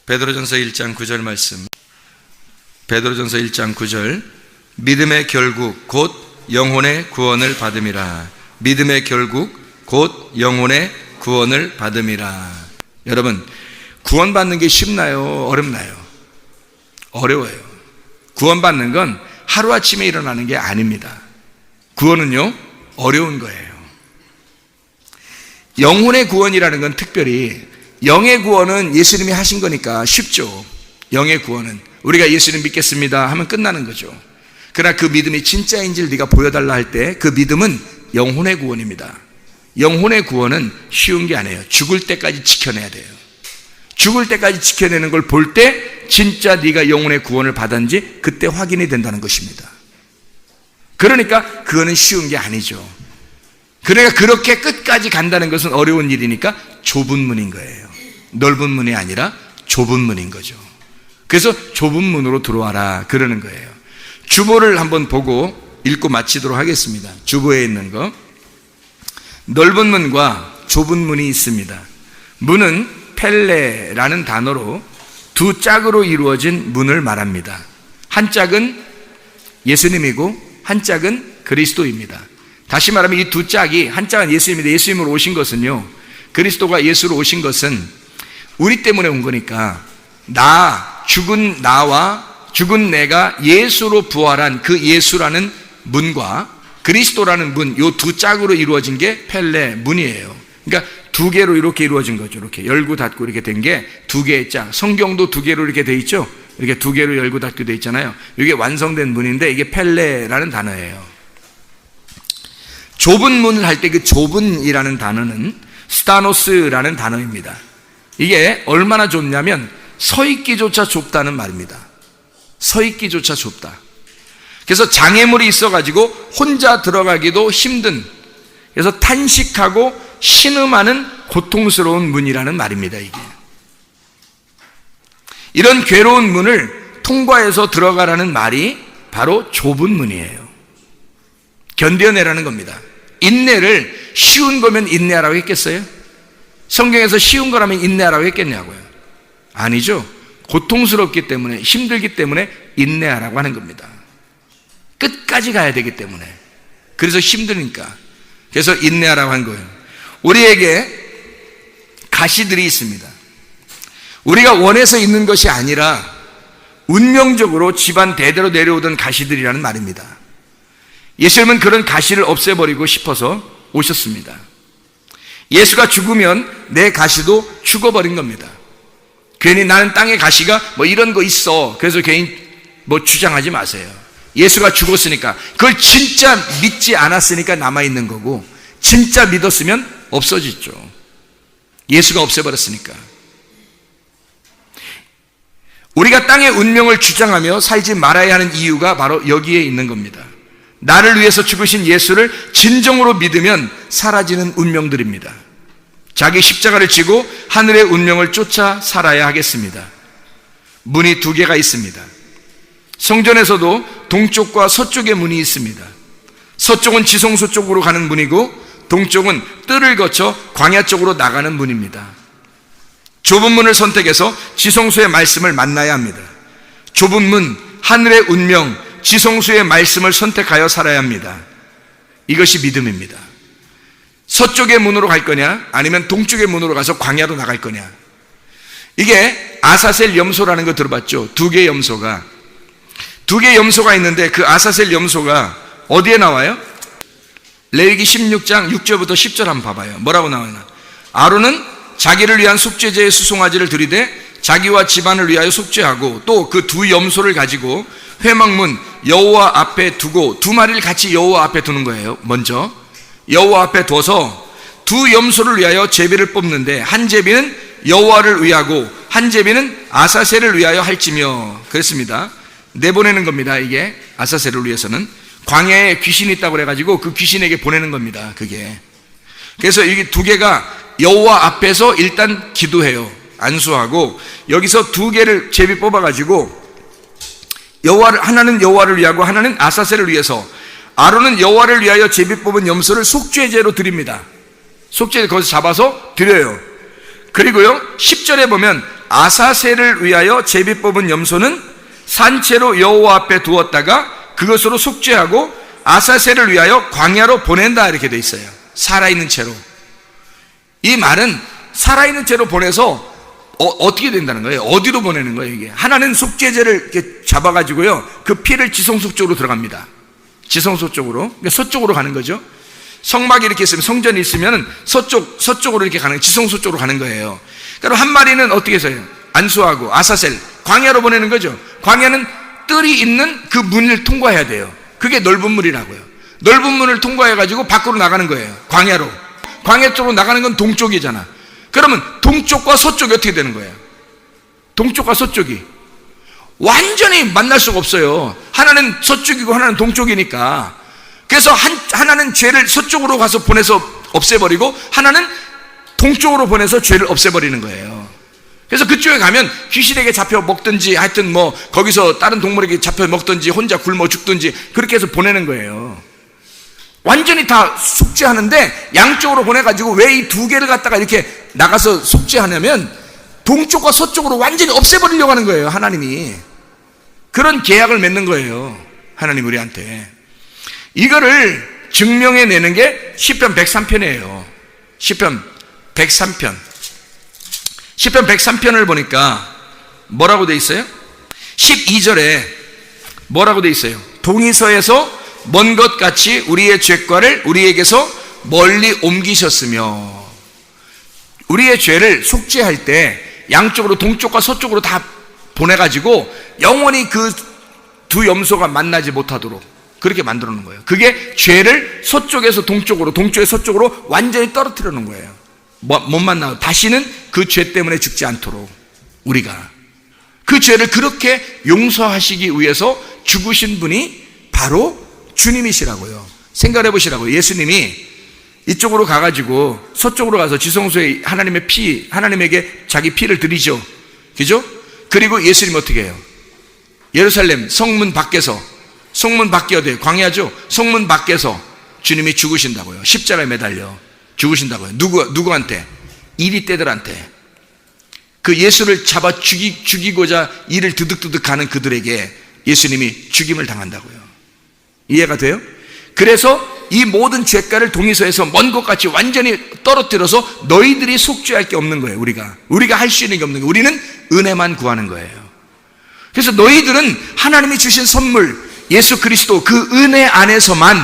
베드로전서 1장 9절 말씀. 베드로전서 1장 9절. 믿음의 결국 곧 영혼의 구원을 받음이라. 믿음의 결국 곧 영혼의 구원을 받음이라. 여러분, 구원받는 게 쉽나요? 어렵나요? 어려워요. 구원받는 건 하루아침에 일어나는 게 아닙니다. 구원은요, 어려운 거예요. 영혼의 구원이라는 건 특별히, 영의 구원은 예수님이 하신 거니까 쉽죠. 영의 구원은 우리가 예수님 믿겠습니다 하면 끝나는 거죠. 그러나 그 믿음이 진짜인지를 네가 보여달라 할 때 그 믿음은 영혼의 구원입니다. 영혼의 구원은 쉬운 게 아니에요. 죽을 때까지 지켜내야 돼요. 죽을 때까지 지켜내는 걸 볼 때 진짜 네가 영혼의 구원을 받았는지 그때 확인이 된다는 것입니다. 그러니까 그거는 쉬운 게 아니죠. 그러니까 그렇게 끝까지 간다는 것은 어려운 일이니까 좁은 문인 거예요. 넓은 문이 아니라 좁은 문인 거죠. 그래서 좁은 문으로 들어와라 그러는 거예요. 주보를 한번 보고 읽고 마치도록 하겠습니다. 주보에 있는 거. 넓은 문과 좁은 문이 있습니다. 문은 펠레라는 단어로 두 짝으로 이루어진 문을 말합니다. 한 짝은 예수님이고 한 짝은 그리스도입니다. 다시 말하면 이 두 짝이, 한 짝은 예수님인데 예수님으로 오신 것은요, 그리스도가 예수로 오신 것은 우리 때문에 온 거니까 죽은 나와 죽은 내가 예수로 부활한 그 예수라는 문과 그리스도라는 문, 이 두 짝으로 이루어진 게 펠레 문이에요. 그러니까 두 개로 이렇게 이루어진 거죠. 이렇게 열고 닫고 이렇게 된 게 두 개의 짝. 성경도 두 개로 이렇게 돼 있죠. 이렇게 두 개로 열고 닫고 돼 있잖아요. 이게 완성된 문인데 이게 펠레라는 단어예요. 좁은 문을 할 때 그 좁은이라는 단어는 스타노스라는 단어입니다. 이게 얼마나 좁냐면 서 있기조차 좁다는 말입니다. 서 있기조차 좁다. 그래서 장애물이 있어가지고 혼자 들어가기도 힘든, 그래서 탄식하고 신음하는 고통스러운 문이라는 말입니다. 이게 이런 괴로운 문을 통과해서 들어가라는 말이 바로 좁은 문이에요. 견뎌내라는 겁니다. 인내를 쉬운 거면 인내하라고 했겠어요? 성경에서 쉬운 거라면 인내하라고 했겠냐고요? 아니죠. 고통스럽기 때문에, 힘들기 때문에 인내하라고 하는 겁니다. 끝까지 가야 되기 때문에. 그래서 힘드니까. 그래서 인내하라고 한 거예요. 우리에게 가시들이 있습니다. 우리가 원해서 있는 것이 아니라 운명적으로 집안 대대로 내려오던 가시들이라는 말입니다. 예수님은 그런 가시를 없애버리고 싶어서 오셨습니다. 예수가 죽으면 내 가시도 죽어버린 겁니다. 괜히 나는 땅에 가시가 뭐 이런 거 있어, 그래서 괜히 뭐 주장하지 마세요. 예수가 죽었으니까, 그걸 진짜 믿지 않았으니까 남아있는 거고, 진짜 믿었으면 없어지죠. 예수가 없애버렸으니까. 우리가 땅의 운명을 주장하며 살지 말아야 하는 이유가 바로 여기에 있는 겁니다. 나를 위해서 죽으신 예수를 진정으로 믿으면 사라지는 운명들입니다. 자기 십자가를 지고 하늘의 운명을 쫓아 살아야 하겠습니다. 문이 두 개가 있습니다. 성전에서도 동쪽과 서쪽의 문이 있습니다. 서쪽은 지성소 쪽으로 가는 문이고 동쪽은 뜰을 거쳐 광야 쪽으로 나가는 문입니다. 좁은 문을 선택해서 지성소의 말씀을 만나야 합니다. 좁은 문, 하늘의 운명, 지성소의 말씀을 선택하여 살아야 합니다. 이것이 믿음입니다. 서쪽의 문으로 갈 거냐, 아니면 동쪽의 문으로 가서 광야로 나갈 거냐. 이게 아사셀 염소라는 거 들어봤죠? 두 개의 염소가 있는데 그 아사셀 염소가 어디에 나와요? 레위기 16장 6절부터 10절 한번 봐봐요. 뭐라고 나와요? 아론은 자기를 위한 속죄제의 수송아지를 드리되 자기와 집안을 위하여 속죄하고, 또 그 두 염소를 가지고 회막문 여호와 앞에 두고, 두 마리를 같이 여호와 앞에 두는 거예요. 먼저 여호와 앞에 둬서 두 염소를 위하여 제비를 뽑는데 한 제비는 여호와를 위하고 한 제비는 아사셀을 위하여 할지며, 그랬습니다. 내보내는 겁니다. 이게 아사셀을 위해서는 광야에 귀신이 있다고 그래가지고 그 귀신에게 보내는 겁니다. 그게. 그래서 이게 두 개가 여호와 앞에서 일단 기도해요. 안수하고, 여기서 두 개를 제비 뽑아가지고 하나는 여호와를 위하고 하나는 아사셀을 위해서, 아론은 여호와를 위하여 제비 뽑은 염소를 속죄제로 드립니다. 속죄제 거기서 잡아서 드려요. 그리고요 10절에 보면 아사셀을 위하여 제비 뽑은 염소는 산채로 여호와 앞에 두었다가 그것으로 속죄하고 아사셀을 위하여 광야로 보낸다 이렇게 돼 있어요. 살아있는 채로. 이 말은 살아있는 채로 보내서 어떻게 된다는 거예요? 어디로 보내는 거예요? 이게 하나는 속죄제를 이렇게 잡아가지고요, 그 피를 지성소 쪽으로 들어갑니다. 지성소 쪽으로, 그러니까 서쪽으로 가는 거죠. 성막이 이렇게 있으면, 성전이 있으면 서쪽으로 이렇게 가는, 지성소 쪽으로 가는 거예요. 그럼 한 마리는 어떻게 해서요? 안수하고 아사셀 광야로 보내는 거죠. 광야는 뜰이 있는 그 문을 통과해야 돼요. 그게 넓은 문이라고요. 넓은 문을 통과해가지고 밖으로 나가는 거예요. 광야로. 광야 쪽으로 나가는 건 동쪽이잖아. 그러면 동쪽과 서쪽이 어떻게 되는 거예요? 동쪽과 서쪽이 완전히 만날 수가 없어요. 하나는 서쪽이고 하나는 동쪽이니까. 그래서 하나는 죄를 서쪽으로 가서 보내서 없애버리고 하나는 동쪽으로 보내서 죄를 없애버리는 거예요. 그래서 그쪽에 가면 귀신에게 잡혀 먹든지 하여튼 뭐 거기서 다른 동물에게 잡혀 먹든지 혼자 굶어 죽든지 그렇게 해서 보내는 거예요. 완전히 다 속죄하는데 양쪽으로 보내가지고 왜 이 두 개를 갖다가 이렇게 나가서 속죄하냐면 동쪽과 서쪽으로 완전히 없애버리려고 하는 거예요. 하나님이 그런 계약을 맺는 거예요. 하나님 우리한테. 이거를 증명해내는 게 시편 103편이에요 시편 103편. 시편 103편을 보니까 뭐라고 돼 있어요? 12절에 뭐라고 돼 있어요? 동이서에서 먼 것 같이 우리의 죄과를 우리에게서 멀리 옮기셨으며. 우리의 죄를 속죄할 때 양쪽으로 동쪽과 서쪽으로 다 보내가지고 영원히 그 두 염소가 만나지 못하도록 그렇게 만들어 놓은 거예요. 그게 죄를 서쪽에서 동쪽으로, 동쪽에서 서쪽으로 완전히 떨어뜨려 놓은 거예요. 못 만나고 다시는 그 죄 때문에 죽지 않도록. 우리가 그 죄를 그렇게 용서하시기 위해서 죽으신 분이 바로 주님이시라고요. 생각해 보시라고요. 예수님이 이쪽으로 가가지고 서쪽으로 가서 지성소에 하나님의 피, 하나님에게 자기 피를 드리죠. 그죠? 그리고 예수님 어떻게 해요? 예루살렘 성문 밖에서, 성문 밖이 어디예요? 광야죠? 성문 밖에서 주님이 죽으신다고요. 십자가에 매달려 죽으신다고요. 누구한테? 이리떼들한테. 그 예수를 잡아 죽이고자 이를 드득드득 하는 그들에게 예수님이 죽임을 당한다고요. 이해가 돼요? 그래서 이 모든 죄가를 동의서에서 먼 것 같이 완전히 떨어뜨려서 너희들이 속죄할 게 없는 거예요. 우리가 할 수 있는 게 없는 거예요. 우리는 은혜만 구하는 거예요. 그래서 너희들은 하나님이 주신 선물 예수 그리스도 그 은혜 안에서만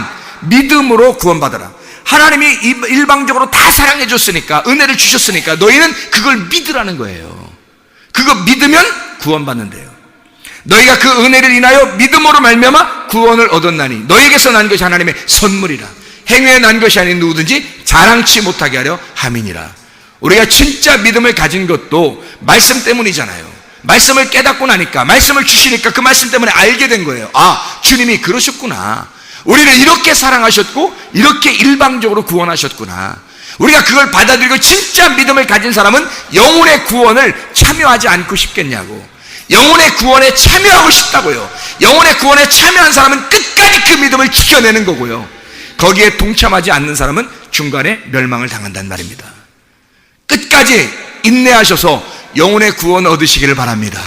믿음으로 구원받아라. 하나님이 일방적으로 다 사랑해 줬으니까, 은혜를 주셨으니까 너희는 그걸 믿으라는 거예요. 그거 믿으면 구원받는데요. 너희가 그 은혜를 인하여 믿음으로 말미암아 구원을 얻었나니 너희에게서 난 것이 하나님의 선물이라. 행위에 난 것이 아닌 누구든지 자랑치 못하게 하려 함이니라. 우리가 진짜 믿음을 가진 것도 말씀 때문이잖아요. 말씀을 깨닫고 나니까, 말씀을 주시니까 그 말씀 때문에 알게 된 거예요. 아, 주님이 그러셨구나. 우리를 이렇게 사랑하셨고 이렇게 일방적으로 구원하셨구나. 우리가 그걸 받아들이고 진짜 믿음을 가진 사람은 영혼의 구원을 참여하지 않고 싶겠냐고. 영혼의 구원에 참여하고 싶다고요. 영혼의 구원에 참여한 사람은 끝까지 그 믿음을 지켜내는 거고요. 거기에 동참하지 않는 사람은 중간에 멸망을 당한다는 말입니다. 끝까지 인내하셔서 영혼의 구원 얻으시기를 바랍니다.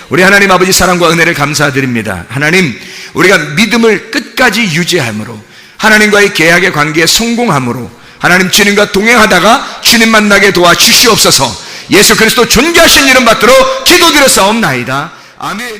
우리 하나님 아버지 사랑과 은혜를 감사드립니다. 하나님, 우리가 믿음을 끝까지 유지함으로, 하나님과의 계약의 관계에 성공함으로, 하나님 주님과 동행하다가 주님 만나게 도와주시옵소서. 예수 그리스도 존귀하신 이름 받들어 기도드렸사옵나이다. 아멘.